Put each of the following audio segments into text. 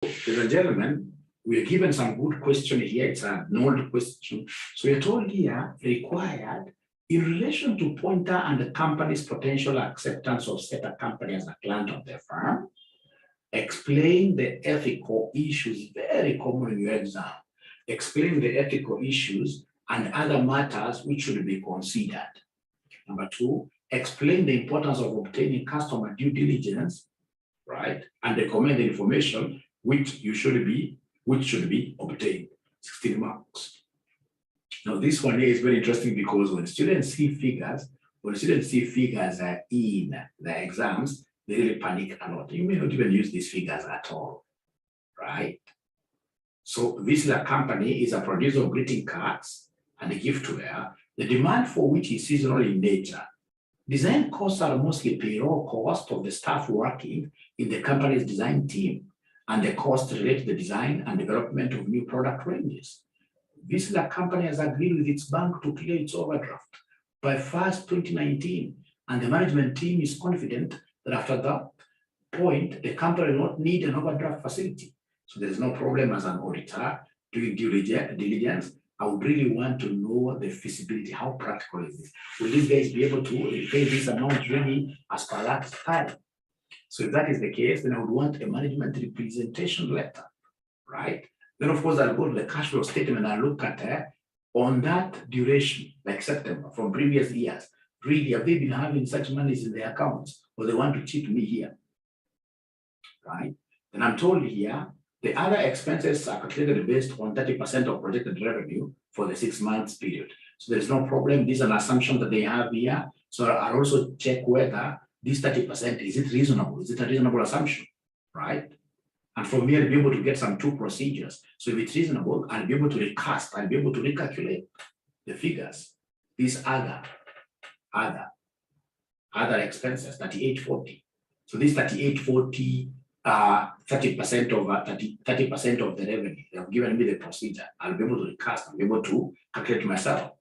ladies and gentlemen, we are given some good question here. It's a null question. So we are told here, required in relation to Pointer and the company's potential acceptance of set a company as a client of the firm, explain the ethical issues, very common in your exam. Explain the ethical issues and other matters which should be considered. Number two, explain the importance of obtaining customer due diligence, right? And recommend the information which should be obtained. 16 marks. Now this one here is very interesting because when students see figures in the exams, they really panic a lot. You may not even use these figures at all, right? So Whistler Company is a producer of greeting cards and giftware, the demand for which is seasonal in nature. Design costs are mostly payroll cost of the staff working in the company's design team, and the costs relate to the design and development of new product ranges. Whistler Company has agreed with its bank to clear its overdraft by 1st, 2019, and the management team is confident that after that point, the company will not need an overdraft facility. So there's no problem as an auditor doing due diligence. I would really want to know the feasibility. How practical is this? Will these guys be able to repay this amount really as per that time? So if that is the case, then I would want a management representation letter, right? Then of course I'll go to the cash flow statement and I'll look at on that duration, like September, from previous years. Really, have they been having such monies in their accounts, or they want to cheat me here, right? Then I'm told here, the other expenses are calculated based on 30% of projected revenue for the 6 months period. So there's no problem. This is an assumption that they have here. So I'll also check whether this 30%, is it reasonable? Is it a reasonable assumption, right? And from here, I'll be able to get some two procedures. So if it's reasonable, I'll be able to recast, I'll be able to recalculate the figures. These other expenses, 3840. So this 3840, 30% of the revenue. They have given me the procedure. I'll be able to recast, I'll be able to calculate myself.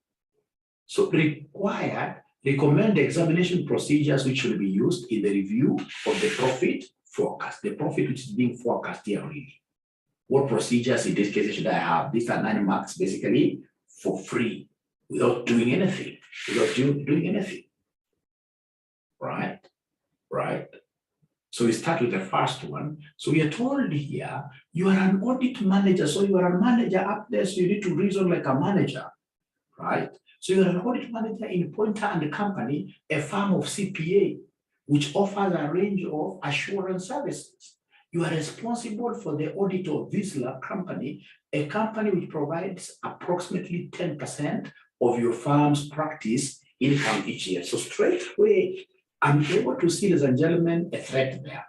So required, recommend the examination procedures which should be used in the review of the profit forecast, the profit which is being forecast here really. What procedures in this case should I have? These are 9 marks basically for free, without doing anything, right? So we start with the first one. So we are told here, you are an audit manager. So you are a manager up there, so you need to reason like a manager, right? So you are an audit manager in Pointer and the company, a firm of CPA, which offers a range of assurance services. You are responsible for the audit of Whistler Company, a company which provides approximately 10% of your firm's practice income each year. So straight away, I'm able to see, ladies and gentlemen, a threat there.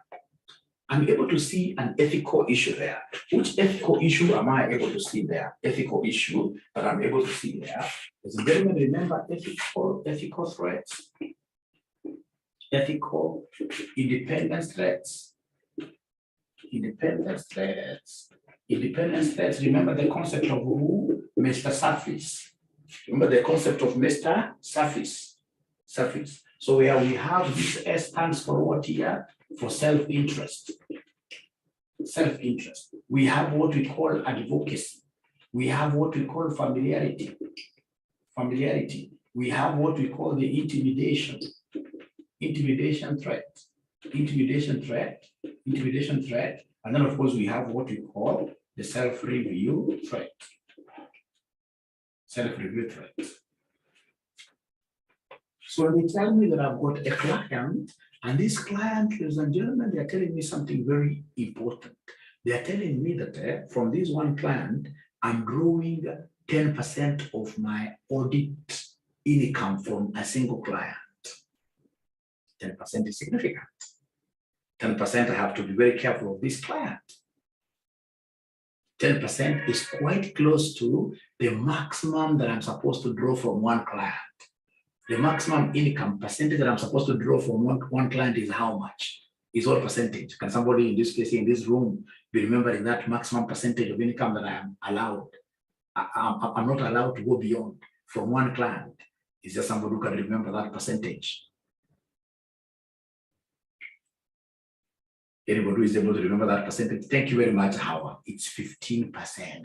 I'm able to see an ethical issue there. Which ethical issue am I able to see there? Ethical issue that I'm able to see there. Ladies and gentlemen, remember ethical threats. Ethical independence threats. Independence threats. Remember the concept of who? Mr. Surface. Remember the concept of Mr. Surface. So where we have this S stands for what here? For self-interest. Self-interest. We have what we call advocacy. We have what we call familiarity. We have what we call the intimidation threat. And then of course we have what we call the self-review threat. So they tell me that I've got a client, and this client, ladies and gentlemen, they are telling me something very important. They are telling me that from this one client, I'm drawing 10% of my audit income from a single client. 10% is significant. 10% I have to be very careful of this client. 10% is quite close to the maximum that I'm supposed to draw from one client. The maximum income percentage that I'm supposed to draw from one client is how much? Is what percentage? Can somebody in this case, in this room, be remembering that maximum percentage of income that I am allowed? I'm not allowed to go beyond from one client. Is there somebody who can remember that percentage? Anybody who is able to remember that percentage? Thank you very much, Howard. It's 15%.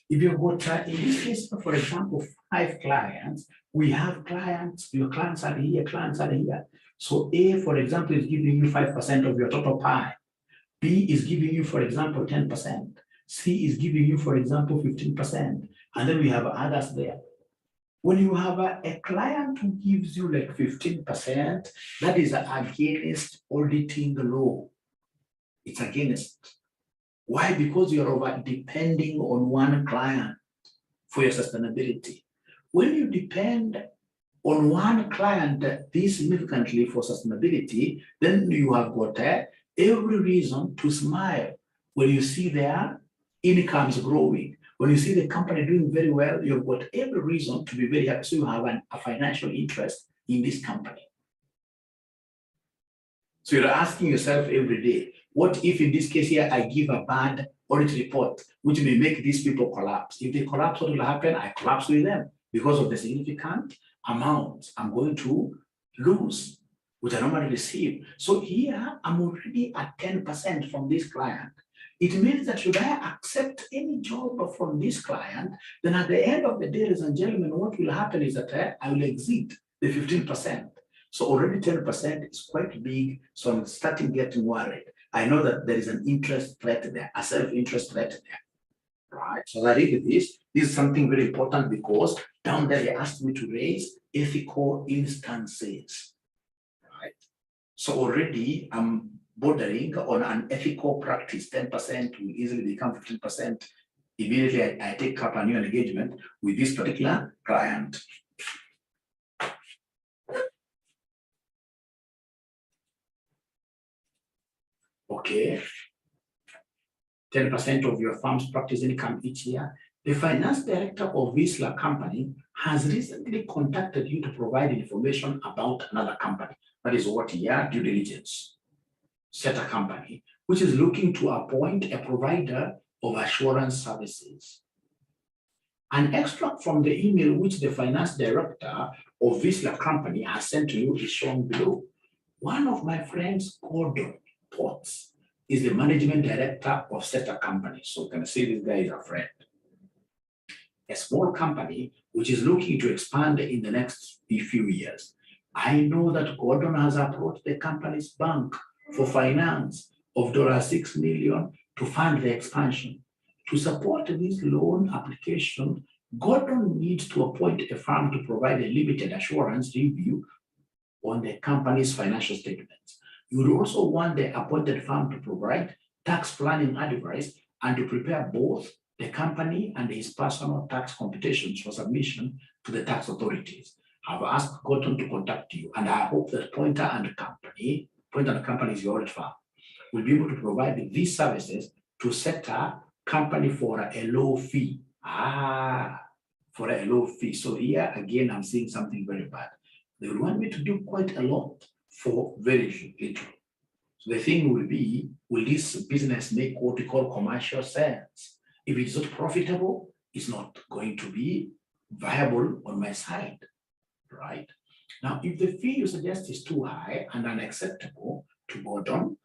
If you've got, in this case, for example, 5 clients, we have clients, your clients are here, clients are here. So A, for example, is giving you 5% of your total pie. B is giving you, for example, 10%. C is giving you, for example, 15%. And then we have others there. When you have a client who gives you like 15%, that is against auditing law. It's against. Why? Because you're over depending on one client for your sustainability. When you depend on one client this significantly for sustainability, then you have got every reason to smile when you see their incomes growing. When you see the company doing very well, you've got every reason to be very happy. So you have a financial interest in this company. So you're asking yourself every day, what if in this case here, I give a bad audit report, which may make these people collapse? If they collapse, what will happen? I collapse with them because of the significant amount I'm going to lose, which I normally receive. So here, I'm already at 10% from this client. It means that should I accept any job from this client, then at the end of the day, ladies and gentlemen, what will happen is that I will exceed the 15%. So already 10% is quite big, so I'm starting getting worried. I know that there is an interest threat there, a self-interest threat there, right? So that this is something very important because down there they asked me to raise ethical instances, right? So already I'm bordering on an ethical practice. 10% will easily become 15%. Immediately I take up a new engagement with this particular client. Okay, 10% of your firm's practice income each year. The finance director of Whistler company has recently contacted you to provide information about another company. That is what here, due diligence. Set a company which is looking to appoint a provider of assurance services. An extract from the email which the finance director of Whistler company has sent to you is shown below. One of my friends, Gordon Potts, is the management director of Seta company. So you can see this guy is a friend. A small company which is looking to expand in the next few years. I know that Gordon has approached the company's bank for finance of $6 million to fund the expansion. To support this loan application, Gordon needs to appoint a firm to provide a limited assurance review on the company's financial statements. You would also want the appointed firm to provide tax planning advice and to prepare both the company and his personal tax computations for submission to the tax authorities. I've asked Gordon to contact you, and I hope that Pointer and Company is your audit firm, will be able to provide these services to set a company for a low fee. For a low fee. So here again, I'm seeing something very bad. They will want me to do quite a lot for very little. So the thing will be, will this business make what we call commercial sense? If it's not profitable, it's not going to be viable on my side, right? Now, if the fee you suggest is too high and unacceptable to Gordon,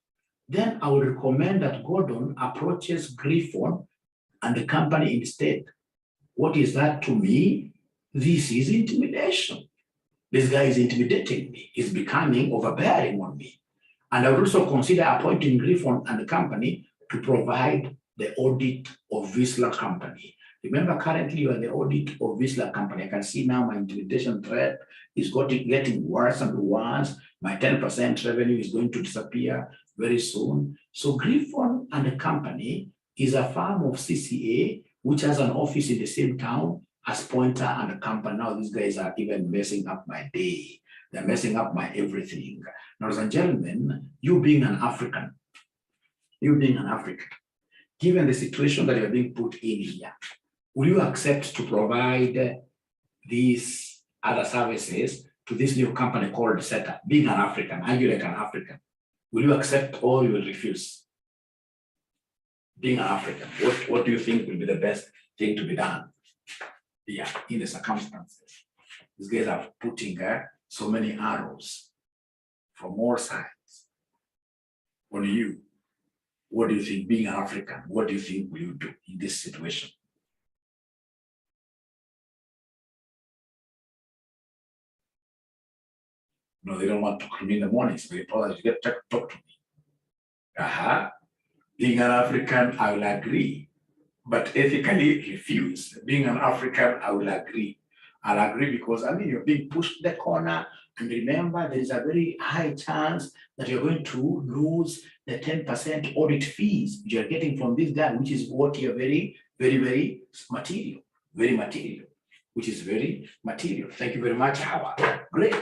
then I would recommend that Gordon approaches Griffon and the company instead. What is that to me? This is intimidation. This guy is intimidating me. He's becoming overbearing on me. And I would also consider appointing Griffon and the company to provide the audit of Whistler company. Remember, currently you are the audit of Whistler company. I can see now my intimidation threat is getting worse and worse. My 10% revenue is going to disappear very soon. So Griffon and the company is a firm of CCA, which has an office in the same town as Pointer and the company. Now these guys are even messing up my day. They're messing up my everything. Now, ladies and gentlemen, you being an African, given the situation that you're being put in here, will you accept to provide these other services to this new company called Seta? Being an African, are you like an African? Will you accept or you will refuse? Being an African, what do you think will be the best thing to be done? Yeah, in the circumstances. These guys are putting so many arrows from all sides. on you. What do you think, being an African, what do you think will you do in this situation? No, they don't want to come in the morning, so they probably get to talk to me. Being an African, I will agree, but ethically refuse. Being an African, I will agree. I'll agree because, I mean, you're being pushed to the corner, and remember, there is a very high chance that you're going to lose the 10% audit fees you're getting from this guy, which is what you're very, very, very material, which is very material. Thank you very much, Howard. Great.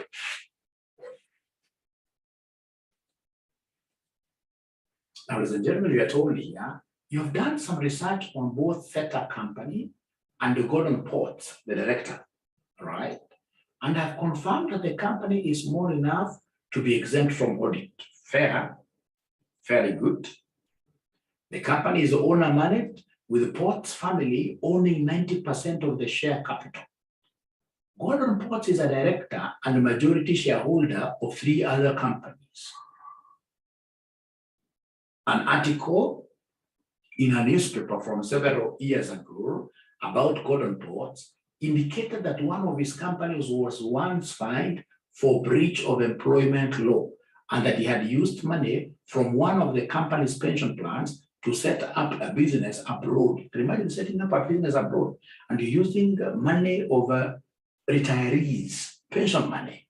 Now, ladies and gentlemen, we are told here, you have done some research on both Theta Company and the Gordon Ports, the director, right? And have confirmed that the company is small enough to be exempt from audit. Fair, fairly good. The company is owner managed, with the Ports family owning 90% of the share capital. Gordon Ports is a director and a majority shareholder of 3 other companies. An article in a newspaper from several years ago about Gordon Ports indicated that one of his companies was once fined for breach of employment law, and that he had used money from one of the company's pension plans to set up a business abroad. Imagine setting up a business abroad and using money of retirees, pension money.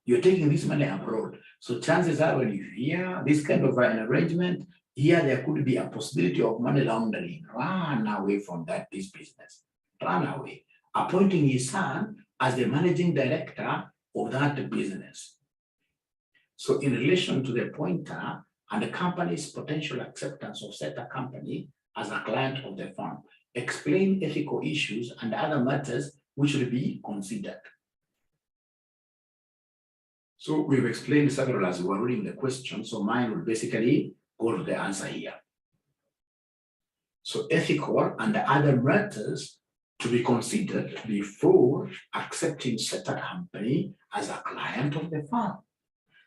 You're taking this money abroad. So chances are, when you hear this kind of an arrangement, here there could be a possibility of money laundering. Run away from this business. Run away. Appointing his son as the managing director of that business. So in relation to the pointer and the company's potential acceptance of Theta Company as a client of the firm, explain ethical issues and other matters which will be considered. So we've explained several as we were reading the question, so mine will basically go to the answer here. So ethical and other matters to be considered before accepting Theta Company as a client of the firm.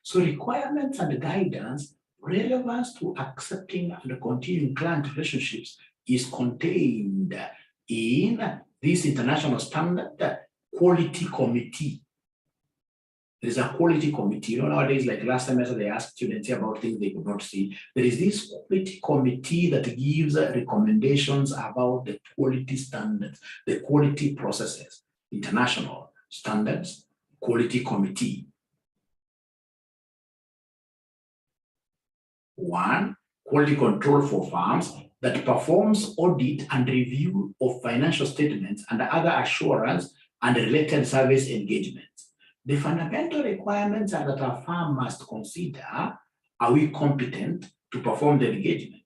So requirements and guidance relevant to accepting and continuing client relationships is contained in this international standard quality committee. There's a quality committee. You know, nowadays, like last semester, they asked students about things they could not see. There is this quality committee that gives recommendations about the quality standards, the quality processes, international standards, quality committee. 1, quality control for firms that performs audit and review of financial statements and other assurance and related service engagements. The fundamental requirements are that a firm must consider, are we competent to perform the engagement,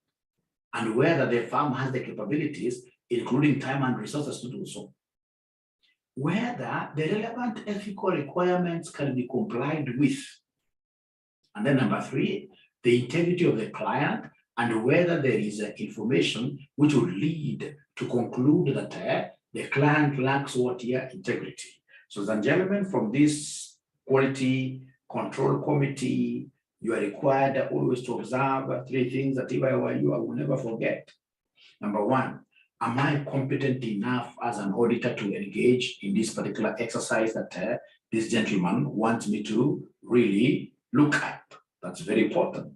and whether the firm has the capabilities, including time and resources, to do so. Whether the relevant ethical requirements can be complied with. And then number 3, the integrity of the client, and whether there is information which would lead to conclude that the client lacks integrity. So, ladies and gentlemen, from this quality control committee, you are required always to observe 3 things that if I were you, I will never forget. Number 1, am I competent enough as an auditor to engage in this particular exercise that this gentleman wants me to really look at? That's very important.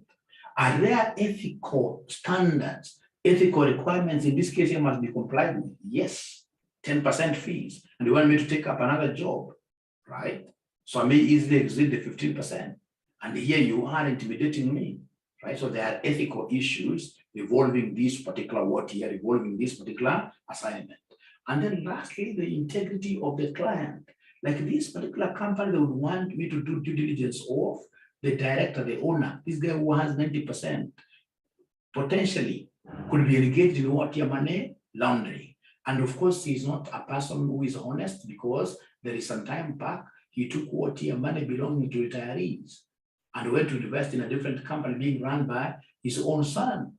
Are there ethical standards, ethical requirements? In this case, you must be complied with. Yes. 10% fees, and you want me to take up another job, right? So I may easily exceed the 15%. And here you are intimidating me, right? So there are ethical issues involving this particular involving this particular assignment. And then lastly, the integrity of the client. Like this particular company, they would want me to do due diligence of the director, the owner, this guy who has 90%, potentially could be engaged in money laundering. And of course, he's not a person who is honest, because there is some time back, he took money belonging to retirees and went to invest in a different company being run by his own son.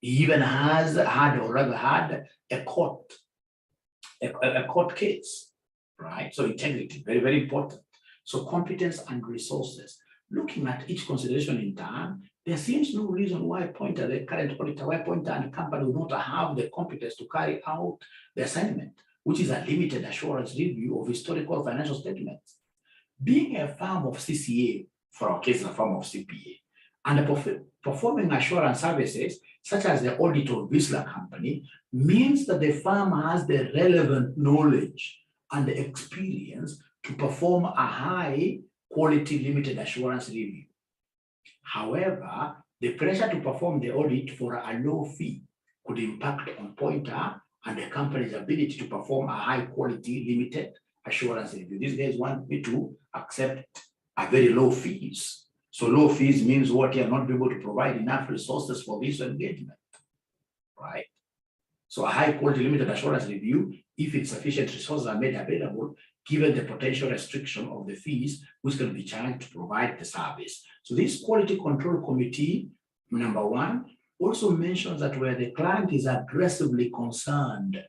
He even had a court case, right? So integrity, very, very important. So competence and resources. looking at each consideration in turn, there seems no reason why Pointer, the current auditor, why Pointer and the company would not have the competence to carry out the assignment, which is a limited assurance review of historical financial statements. Being a firm of CCA, for our case, a firm of CPA, and performing assurance services, such as the audit of Whistler Company, means that the firm has the relevant knowledge and the experience to perform a high quality limited assurance review. However, the pressure to perform the audit for a low fee could impact on Pointer and the company's ability to perform a high quality limited assurance review. These guys want me to accept a very low fees. So low fees means what? You are not able to provide enough resources for this engagement, right? So a high quality limited assurance review, if insufficient resources are made available, given the potential restriction of the fees which can be charged to provide the service. So this quality control committee, number one, also mentions that where the client is aggressively concerned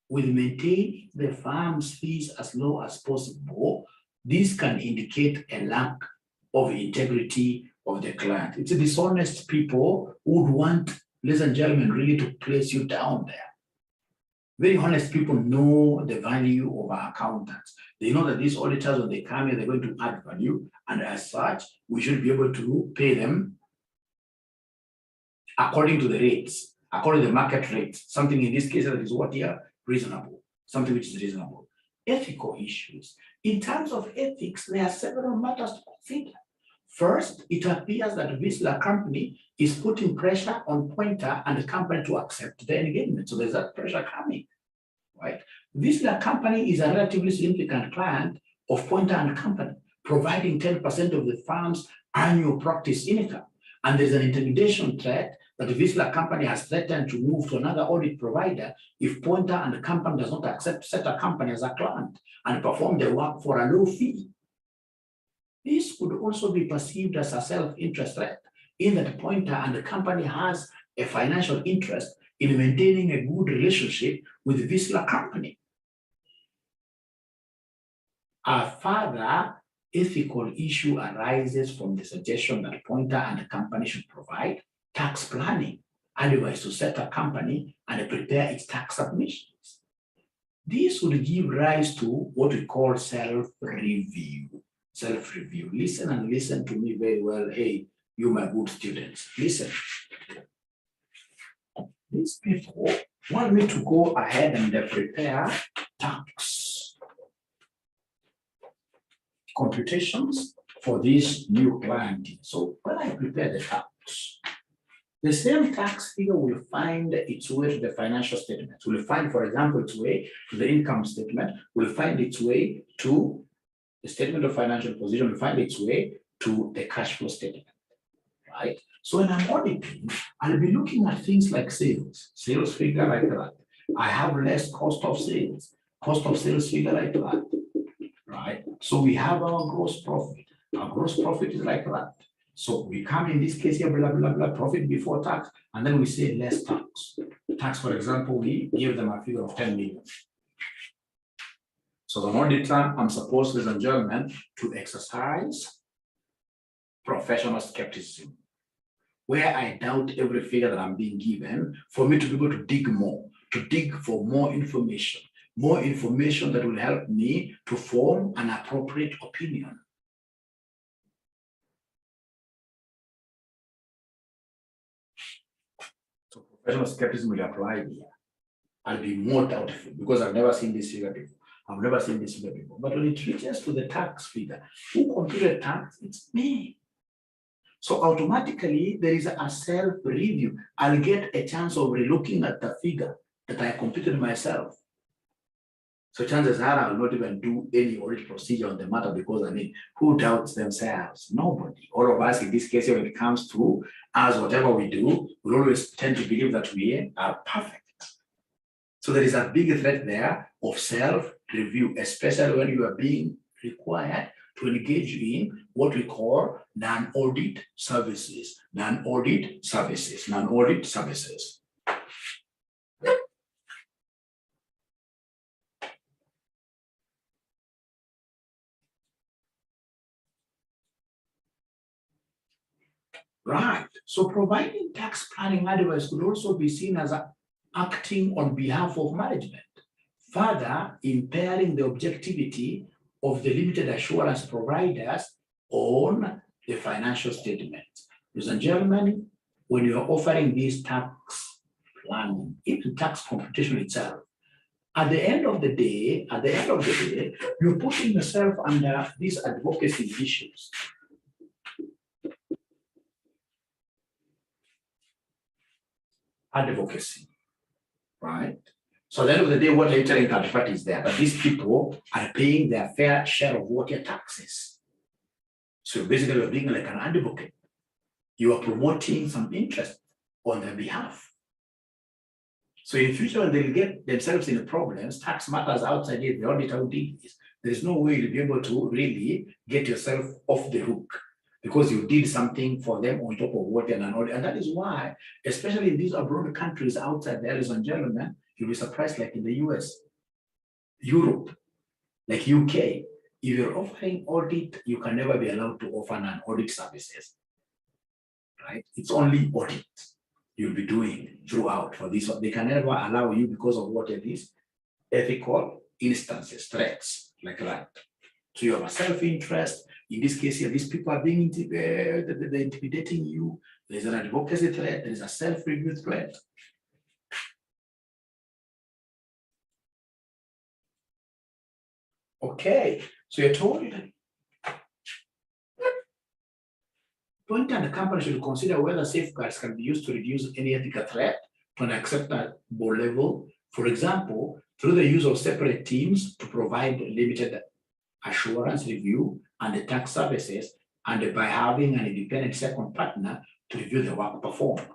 with maintaining the firm's fees as low as possible, this can indicate a lack of integrity of the client. It's a dishonest people who would want, ladies and gentlemen, really to place you down there. Very honest people know the value of our accountants. They know that these auditors, when they come here, they're going to add value, and as such, we should be able to pay them according to the rates, according to the market rates. Something in this case that is what here? Reasonable. Something which is reasonable. Ethical issues. In terms of ethics, there are several matters to consider. First, it appears that Whistler Company is putting pressure on Pointer and the company to accept the engagement. So there's that pressure coming, right? Whistler Company is a relatively significant client of Pointer and Company, providing 10% of the firm's annual practice income. And there's an intimidation threat that the Whistler Company has threatened to move to another audit provider if Pointer and the company does not accept such a company as a client and perform the work for a low fee. This could also be perceived as a self-interest threat, in that Pointer and the company has a financial interest in maintaining a good relationship with the Whistler Company. A further ethical issue arises from the suggestion that Pointer and the company should provide tax planning, advice to set a company and prepare its tax submissions. This would give rise to what we call self-review. Self-review. Listen and listen to me very well. Hey, you my good students, listen. These people want me to go ahead and prepare tax computations for this new client. So when I prepare the tax, the same tax figure will find its way to the financial statement. Will find, for example, its way to the income statement, will find its way to the statement of financial position, will find its way to the cash flow statement, right? So when I'm auditing, I'll be looking at things like sales figure like that. I have less cost of sales figure like that, right? So we have our gross profit. Our gross profit is like that. So we come in this case here, blah, blah, blah, profit before tax, and then we say less tax. Tax, for example, we give them a figure of 10 million. So as an auditor, I'm supposed, ladies and gentlemen, to exercise professional skepticism, where I doubt every figure that I'm being given, for me to be able to dig more, to dig for more information that will help me to form an appropriate opinion. So professional skepticism will apply here. I'll be more doubtful because I've never seen this figure before. But when it reaches to the tax figure, who computed tax? It's me. So automatically there is a self-review. I'll get a chance of relooking at the figure that I computed myself. So chances are I will not even do any audit procedure on the matter because who doubts themselves? Nobody. All of us in this case, when it comes to us, whatever we do, we always tend to believe that we are perfect. So there is a big threat there of self-review, especially when you are being required to engage in what we call non-audit services. Non-audit services. Right. So providing tax planning advice could also be seen as acting on behalf of management, further impairing the objectivity of the limited assurance providers on the financial statements. Ladies and gentlemen, when you're offering this tax planning, even tax computation itself, at the end of the day, you're putting yourself under these advocacy issues. Advocacy, right? So at the end of the day, what they're telling third party is there, but these people are paying their fair share of water taxes. So basically, you're being like an advocate. You are promoting some interest on their behalf. So in future, when they get themselves in problems, tax matters outside it, the auditor will deal with this. There is no way you'll be able to really get yourself off the hook because you did something for them on top of what they're not. And that is why, especially in these abroad countries outside there, ladies and gentlemen, you'll be surprised, like in the US, Europe, like UK, if you're offering audit, you can never be allowed to offer non-audit services, right? It's only audit you'll be doing throughout for this. They can never allow you because of what it is, ethical instances, threats, like that. So you have a self-interest. In this case here, these people are being they're intimidating you. There's an advocacy threat. There is a self-review threat. Okay, so you're told point and the company should consider whether safeguards can be used to reduce any ethical threat to an acceptable level. For example, through the use of separate teams to provide limited assurance review and the tax services, and by having an independent second partner to review the work performed.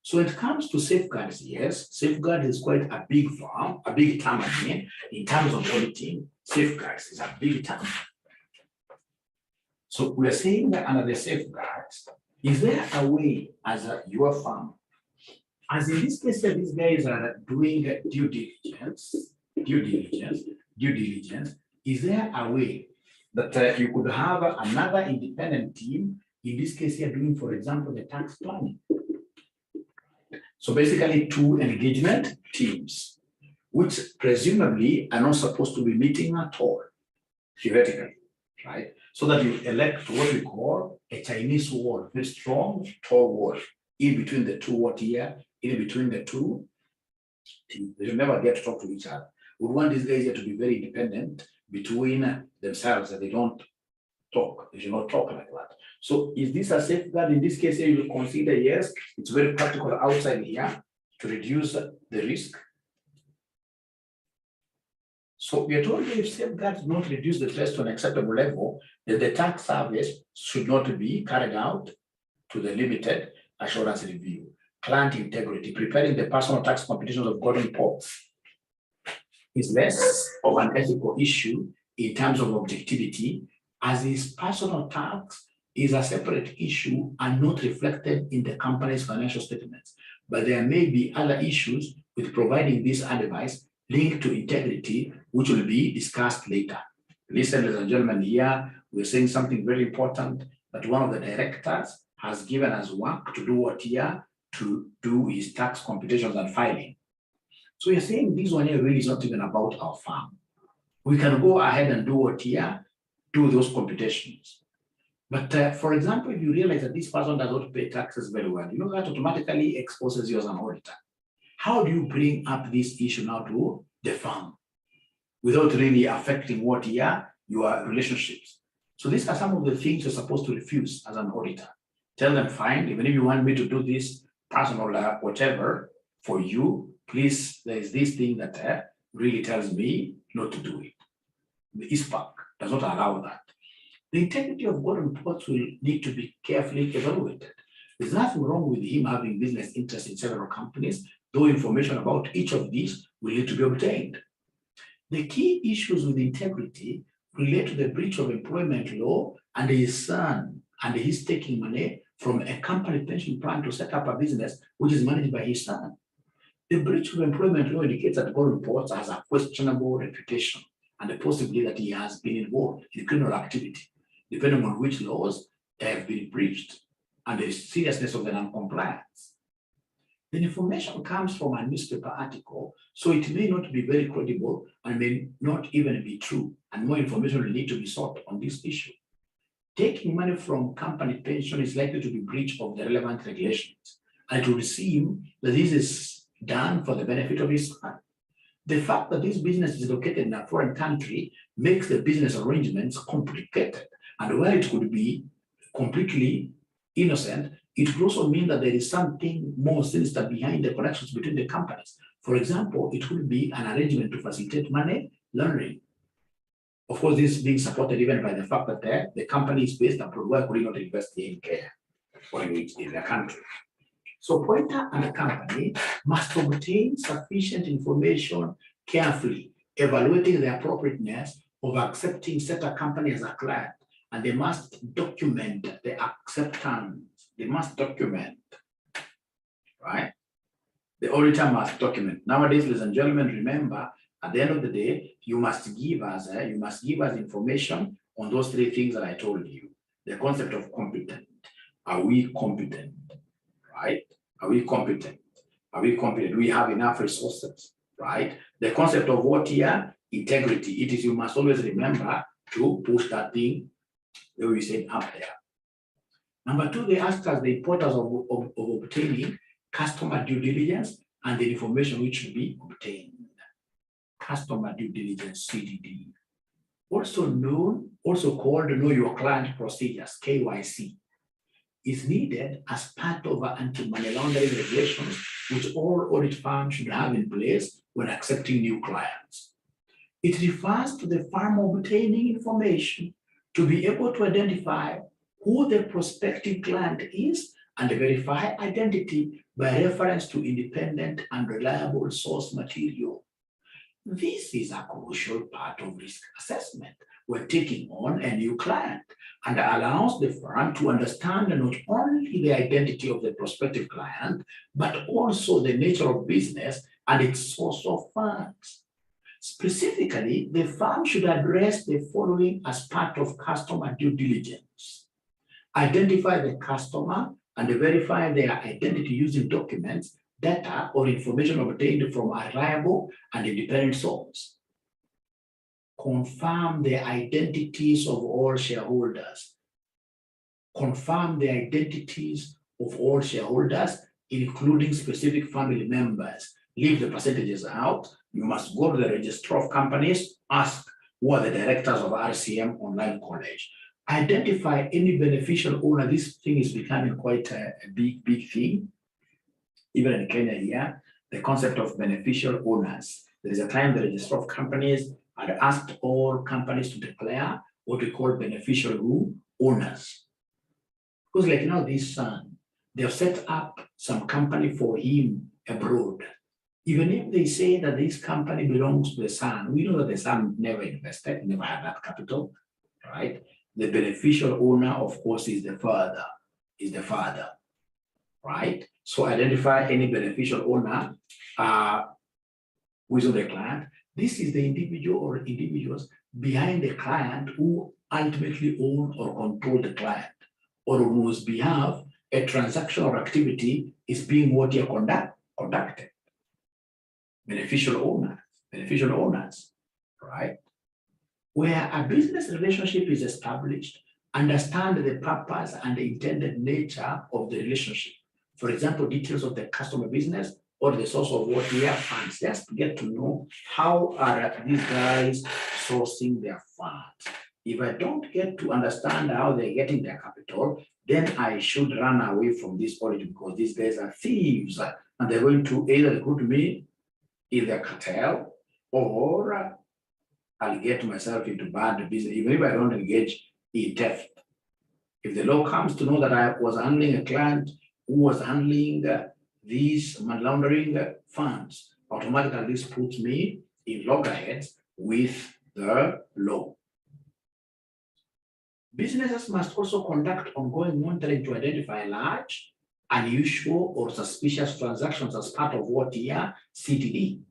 So when it comes to safeguards, yes, safeguard is quite a big term again, in terms of auditing. Safeguards is a big term. So we are saying that under the safeguards, is there a way as your firm, as in this case, these guys are doing due diligence, is there a way that you could have another independent team, in this case here doing, for example, the tax planning? So basically 2 engagement teams, which presumably are not supposed to be meeting at all, theoretically, right? So that you elect what we call a Chinese wall, very strong, tall wall, in between the two in between the two teams. They should never get to talk to each other. We want these guys here to be very independent between themselves, that they don't talk. They should not talk like that. So is this a safeguard? In this case here, you will consider, yes, it's very practical outside here to reduce the risk. So we are told that if safeguards do not reduce the threat to an acceptable level, then the tax service should not be carried out to the limited assurance review. Client integrity, preparing the personal tax computations of golden pots is less of an ethical issue in terms of objectivity, as his personal tax is a separate issue and not reflected in the company's financial statements. But there may be other issues with providing this advice linked to integrity, which will be discussed later. Listen, ladies and gentlemen, here we're saying something very important, that one of the directors has given us work to do what here, to do his tax computations and filing. So you're saying this one here really is not even about our firm. We can go ahead and do what here, do those computations. But for example, if you realize that this person does not pay taxes very well, you know that automatically exposes you as an auditor. How do you bring up this issue now to the firm without really affecting what here, your relationships? So these are some of the things you're supposed to refuse as an auditor. Tell them, fine, even if you want me to do this personal whatever for you, please, there is this thing that really tells me not to do it. The ISPAC does not allow that. The integrity of golden pots will need to be carefully evaluated. There's nothing wrong with him having business interests in several companies, though information about each of these will need to be obtained. The key issues with integrity relate to the breach of employment law and his son and his taking money from a company pension plan to set up a business which is managed by his son. The breach of employment law indicates that golden pots has a questionable reputation and possibly that he has been involved in criminal activity, depending on which laws have been breached. and the seriousness of the non-compliance. The information comes from a newspaper article, so it may not be very credible and may not even be true, and more information will need to be sought on this issue. Taking money from company pension is likely to be breach of the relevant regulations, and it would seem that this is done for the benefit of his son. The fact that this business is located in a foreign country makes the business arrangements complicated, and while it could be completely innocent, it could also mean that there is something more sinister behind the connections between the companies. For example, it could be an arrangement to facilitate money laundering. Of course, this is being supported even by the fact that the company is based abroad. Why could he not invest in Kenya or in the country? So Pointer and the company must obtain sufficient information carefully, evaluating the appropriateness of accepting such a company as a client, and they must document the acceptance. They must document, right? The auditor must document. Nowadays, ladies and gentlemen, remember, at the end of the day, you must give us information on those three things that I told you. The concept of competent. Are we competent? Right? Are we competent? Are we competent? Do we have enough resources? Right? The concept of what here? Integrity. It is, you must always remember to push that thing, the way we said, up there. Number two, they asked us the importance of obtaining customer due diligence and the information which should be obtained. Customer due diligence, CDD. Also called Know Your Client Procedures, KYC, is needed as part of anti-money laundering regulations, which all audit firms should have in place when accepting new clients. It refers to the firm obtaining information to be able to identify who the prospective client is and verify identity by reference to independent and reliable source material. This is a crucial part of risk assessment when taking on a new client, and allows the firm to understand not only the identity of the prospective client, but also the nature of business and its source of funds. Specifically, the firm should address the following as part of customer due diligence. Identify the customer and verify their identity using documents, data, or information obtained from a reliable and independent source. Confirm the identities of all shareholders. Confirm the identities of all shareholders, including specific family members. Leave the percentages out. You must go to the registrar of companies, ask who are the directors of RCM Online College. Identify any beneficial owner. This thing is becoming quite a big thing. Even in Kenya here, the concept of beneficial owners. There is a time the registrar of companies had asked all companies to declare what we call beneficial owners. Because like now this son, they have set up some company for him abroad. Even if they say that this company belongs to the son, we know that the son never invested, never had that capital, right? The beneficial owner, of course, is the father, right? So identify any beneficial owner who is on the client. This is the individual or individuals behind the client who ultimately own or control the client, or on whose behalf a transaction or activity is being conducted. Beneficial owners, right? Where a business relationship is established, understand the purpose and the intended nature of the relationship. For example, details of the customer business or the source of what they are funds. Just to get to know how are these guys sourcing their funds. If I don't get to understand how they're getting their capital, then I should run away from this audit, because these guys are thieves and they're going to either recruit me in their cartel, or I'll get myself into bad business, even if I don't engage in theft. If the law comes to know that I was handling a client who was handling these money laundering funds, automatically this puts me in loggerheads with the law. Businesses must also conduct ongoing monitoring to identify large, unusual, or suspicious transactions as part of what here CDD.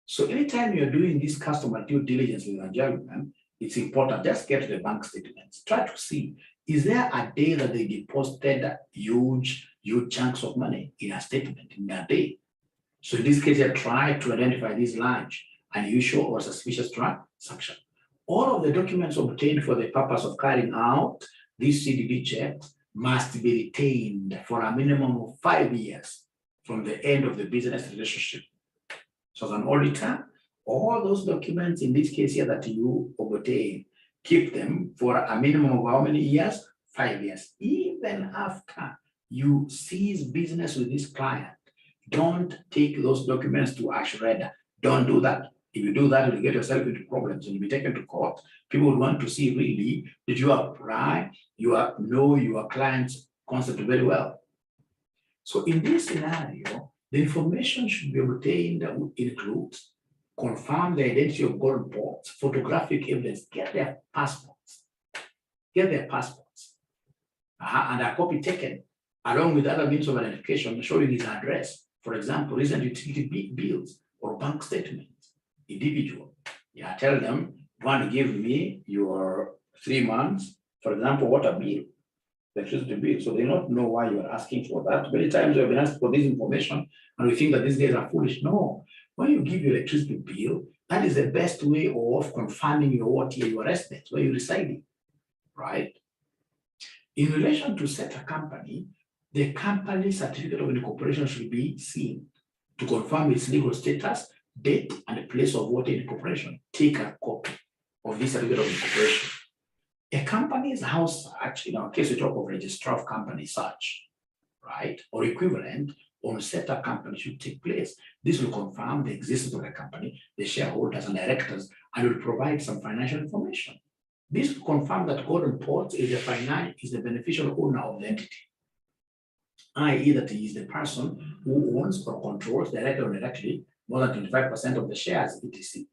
So anytime you're doing this customer due diligence, ladies and gentlemen, it's important. Just get the bank statements. Try to see Is there a day that they deposited huge chunks of money in a statement in a day? So in this case, they tried to identify this large, unusual, or suspicious transaction. All of the documents obtained for the purpose of carrying out these CDD checks must be retained for a minimum of 5 years from the end of the business relationship. So as an auditor, all those documents in this case here that you obtain, keep them for a minimum of how many years? 5 years. Even after you cease business with this client, don't take those documents to a shredder. Don't do that. If you do that, you'll get yourself into problems and you'll be taken to court. People will want to see really that you apply, know your client's concept very well. So in this scenario, the information should be obtained that would include confirm the identity of gold ports, photographic evidence, get their passports, and a copy taken along with other means of identification showing his address. For example, recent utility bills or bank statements. Individual. Yeah, tell them, want to give me your 3 months, for example, water bill, electricity bill. So they don't know why you are asking for that. Many times we have been asked for this information and we think that these guys are foolish. No, when you give your electricity bill, that is the best way of confirming your residence, where you're residing, right? In relation to set a company, the company certificate of incorporation should be seen to confirm its legal status, date, and place of incorporation. Take a copy of this certificate of incorporation. A company's house search, in our case, we talk of registrar of company search, right, or equivalent on setup company should take place. This will confirm the existence of the company, the shareholders and directors, and will provide some financial information. This will confirm that Golden Ports is the beneficial owner of the entity, i.e. that he is the person who owns or controls directly or indirectly more than 25% of the shares, etc.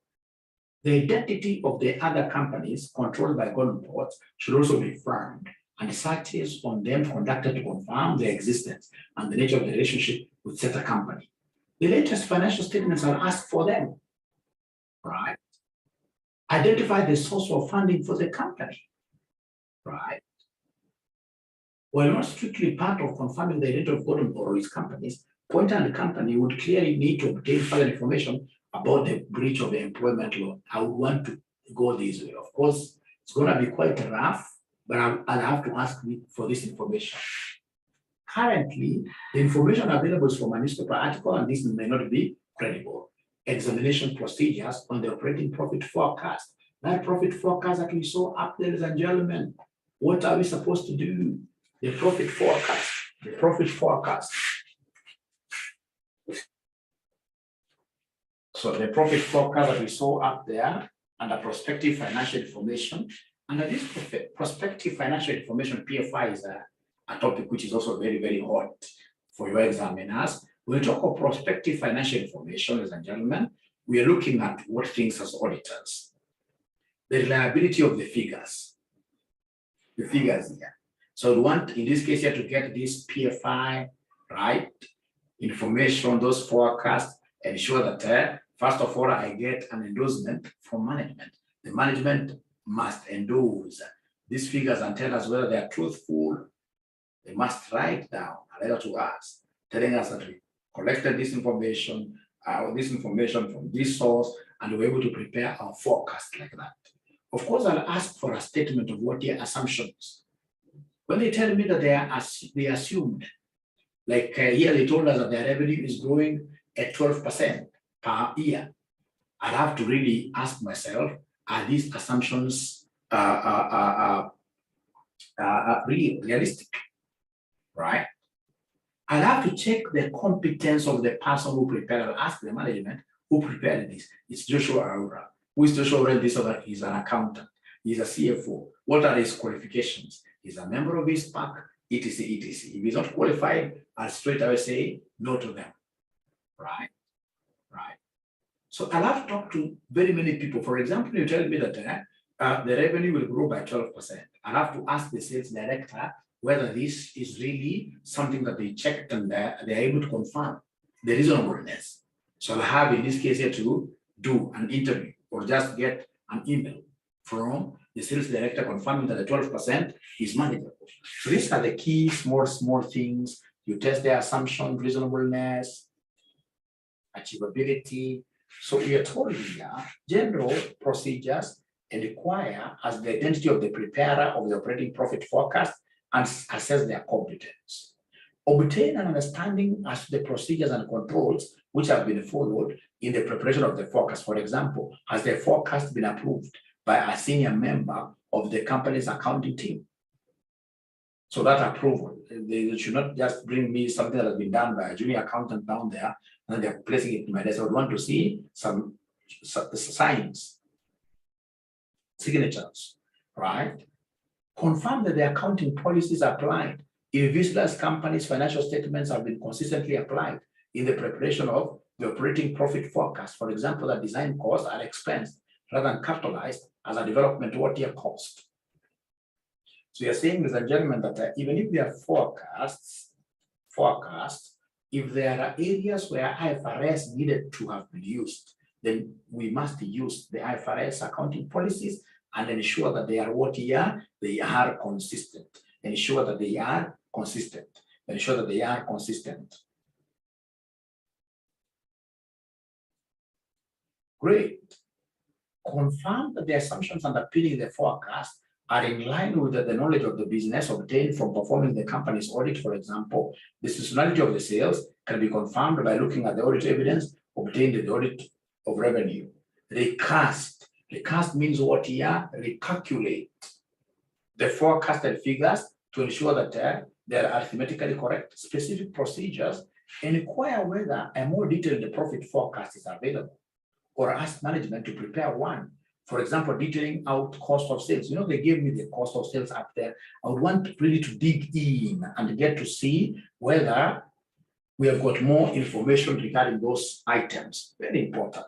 The identity of the other companies controlled by Golden Ports should also be firmed, and searches on them conducted to confirm their existence and the nature of the relationship with such a company. The latest financial statements are asked for them, right? Identify the source of funding for the company, right? While not strictly part of confirming the identity of Golden or its companies, Pointer and the company would clearly need to obtain further information about the breach of the employment law. I would want to go this way. Of course, it's going to be quite rough, but I'll have to ask for this information. Currently, the information available is from a newspaper article, and this may not be credible. Examination procedures on the operating profit forecast. That profit forecast that we saw up there, ladies and gentlemen, what are we supposed to do? The profit forecast. The profit forecast. So the profit forecast that we saw up there under prospective financial information. Under this prospective financial information, PFI is a topic which is also very, very hot for your examiners. When we talk of prospective financial information, ladies and gentlemen, we are looking at what things as auditors. The reliability of the figures. The figures here. So we want, in this case here, to get this PFI, right, information, those forecasts, ensure that first of all, I get an endorsement from management. The management must endorse these figures and tell us whether they are truthful. They must write down a letter to us, telling us that we collected this information from this source, and we were able to prepare our forecast like that. Of course, I'll ask for a statement of what their assumptions. When they tell me that they assumed, like here they told us that their revenue is growing at 12% per year, I'd have to really ask myself, are these assumptions realistic, right? I'll have to check the competence of the person who prepared. I'll ask the management who prepared this. It's Joshua Aura. Who is Joshua Aura? This other, he's an accountant. He's a CFO. What are his qualifications? He's a member of his PAC, etc., etc. If he's not qualified, I'll straight away say no to them, right? Right. So I'll have to talk to very many people. For example, you tell me that the revenue will grow by 12%. I'll have to ask the sales director whether this is really something that they checked and they're able to confirm the reasonableness. So I'll have, in this case here, to do an interview or just get an email from the sales director confirming that the 12% is manageable. So these are the key small things. You test the assumption, reasonableness, achievability. So we are told here, general procedures require as the identity of the preparer of the operating profit forecast and assess their competence. Obtain an understanding as to the procedures and controls which have been followed in the preparation of the forecast. For example, has the forecast been approved by a senior member of the company's accounting team? So that approval, they should not just bring me something that has been done by a junior accountant down there and they're placing it in my desk. I would want to see some signs, signatures, right? Confirm that the accounting policies are applied. If Vizsla's company's financial statements have been consistently applied in the preparation of the operating profit forecast, for example, that design costs are expensed rather than capitalized as a development what-year cost. So you're saying, ladies and gentlemen, that even if there are forecasts, if there are areas where IFRS needed to have been used, then we must use the IFRS accounting policies and ensure that they are what-year, they are consistent. Ensure that they are consistent. Ensure that they are consistent. Great. Confirm that the assumptions underpinning the forecast are in line with the knowledge of the business obtained from performing the company's audit. For example, the seasonality of the sales can be confirmed by looking at the audit evidence obtained in the audit of revenue. Recast. Recast means what here? Recalculate the forecasted figures to ensure that they are arithmetically correct. Specific procedures inquire whether a more detailed profit forecast is available or ask management to prepare one. For example, detailing out cost of sales. You know, they gave me the cost of sales up there. I would want really to dig in and get to see whether we have got more information regarding those items. Very important.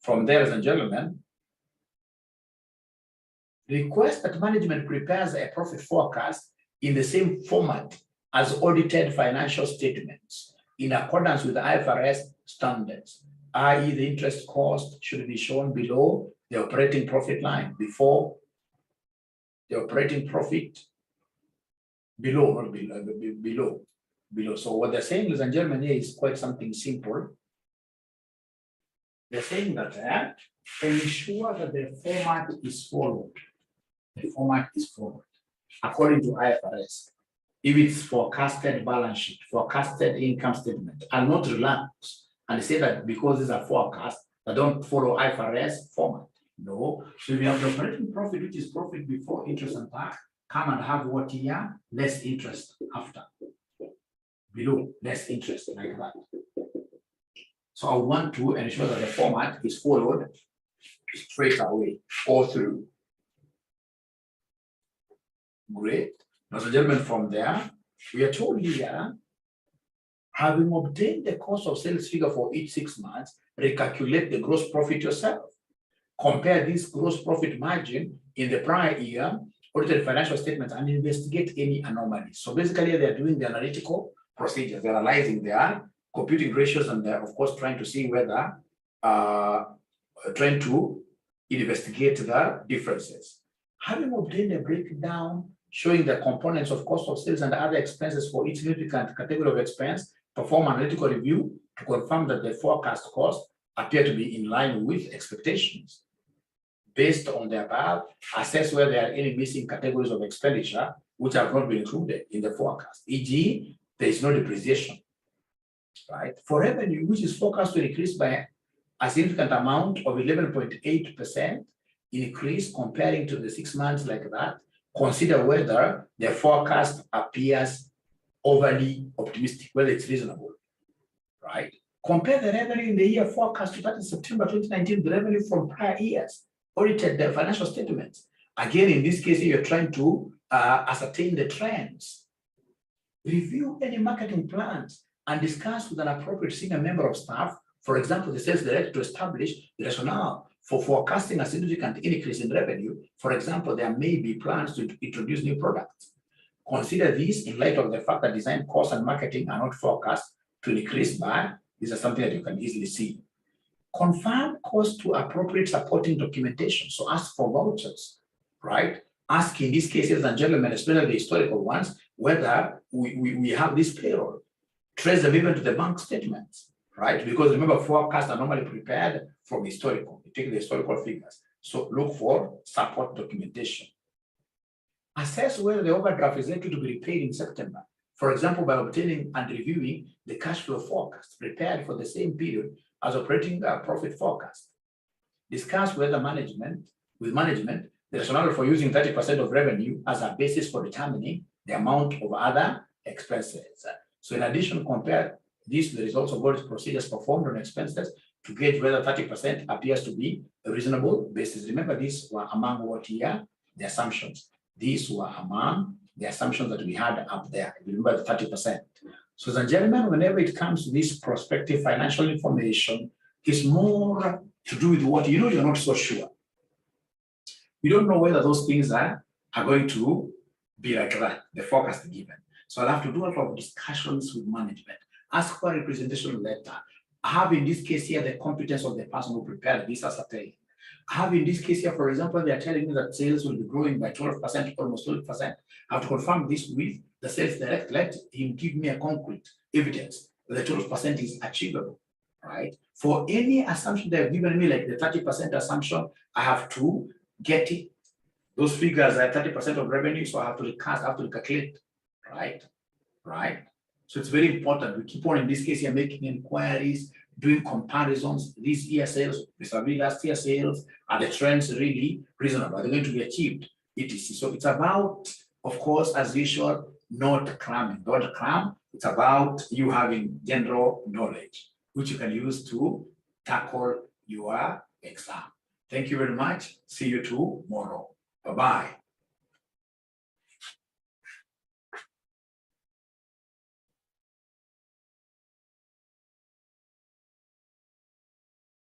From there, ladies and gentlemen, request that management prepares a profit forecast in the same format as audited financial statements in accordance with the IFRS standards, i.e. the interest cost should be shown below the operating profit line, before the operating profit, below, not below, below. So what they're saying, ladies and gentlemen, here is quite something simple. They're saying that ensure that the format is followed. The format is followed according to IFRS. If it's forecasted balance sheet, forecasted income statement, and not relax and say that because these are forecasts that don't follow IFRS format. No. So if you have the operating profit, which is profit before interest and tax, come and have what here? Less interest after. Below, less interest, like that. So I want to ensure that the format is followed straight away, all through. Great. Ladies and gentlemen, from there, we are told here, having obtained the cost of sales figure for each 6 months, recalculate the gross profit yourself. Compare this gross profit margin in the prior year, audited financial statements, and investigate any anomalies. So basically, they're doing the analytical procedures. They're analyzing their computing ratios, and they're, of course, trying to see whether, trying to investigate the differences. Having obtained a breakdown showing the components of cost of sales and other expenses for each significant category of expense, perform analytical review to confirm that the forecast costs appear to be in line with expectations. Based on the above, assess whether there are any missing categories of expenditure which have not been included in the forecast, e.g., there is no depreciation, right? For revenue, which is forecast to increase by a significant amount of 11.8% increase comparing to the 6 months like that, consider whether the forecast appears overly optimistic, whether it's reasonable, right? Compare the revenue in the year forecast to that in September 2019, the revenue from prior years, audited the financial statements. Again, in this case, you're trying to ascertain the trends. Review any marketing plans and discuss with an appropriate senior member of staff, for example, the sales director, to establish the rationale for forecasting a significant increase in revenue. For example, there may be plans to introduce new products. Consider this in light of the fact that design costs and marketing are not forecast to increase by, these are something that you can easily see. Confirm cost to appropriate supporting documentation. So ask for vouchers, right? Ask in these cases and gentlemen, especially the historical ones, whether we have this payroll. Trace them even to the bank statements, right? Because remember, forecasts are normally prepared from historical. You take the historical figures. So look for support documentation. Assess whether the overdraft is likely to be repaid in September. For example, by obtaining and reviewing the cash flow forecast prepared for the same period as operating profit forecast. Discuss whether with management, the rationale for using 30% of revenue as a basis for determining the amount of other expenses. So in addition, compare this to the results of audit procedures performed on expenses to gauge whether 30% appears to be a reasonable basis. Remember, these were among what here? The assumptions. These were among the assumptions that we had up there. Remember the 30%. So, ladies and gentlemen, whenever it comes to this prospective financial information, it's more to do with what you're not so sure. You don't know whether those things are going to be like that, the forecast given. So I'll have to do a lot of discussions with management, ask for a representation letter, have in this case here the competence of the person who prepared this ascertain. Have in this case here, for example, they are telling me that sales will be growing by 12%, almost 12%. I have to confirm this with the sales director. Let him give me a concrete evidence that the 12% is achievable, right? For any assumption they've given me, like the 30% assumption, I have to get it. Those figures are 30% of revenue, so I have to recast, I have to calculate, right? So it's very important. We keep on, in this case here, making inquiries, doing comparisons. This year sales vis-a-vis last year sales, are the trends really reasonable? Are they going to be achieved? So it's about, of course, as usual, not cramming. Don't cram. It's about you having general knowledge, which you can use to tackle your exam. Thank you very much. See you tomorrow. Bye-bye.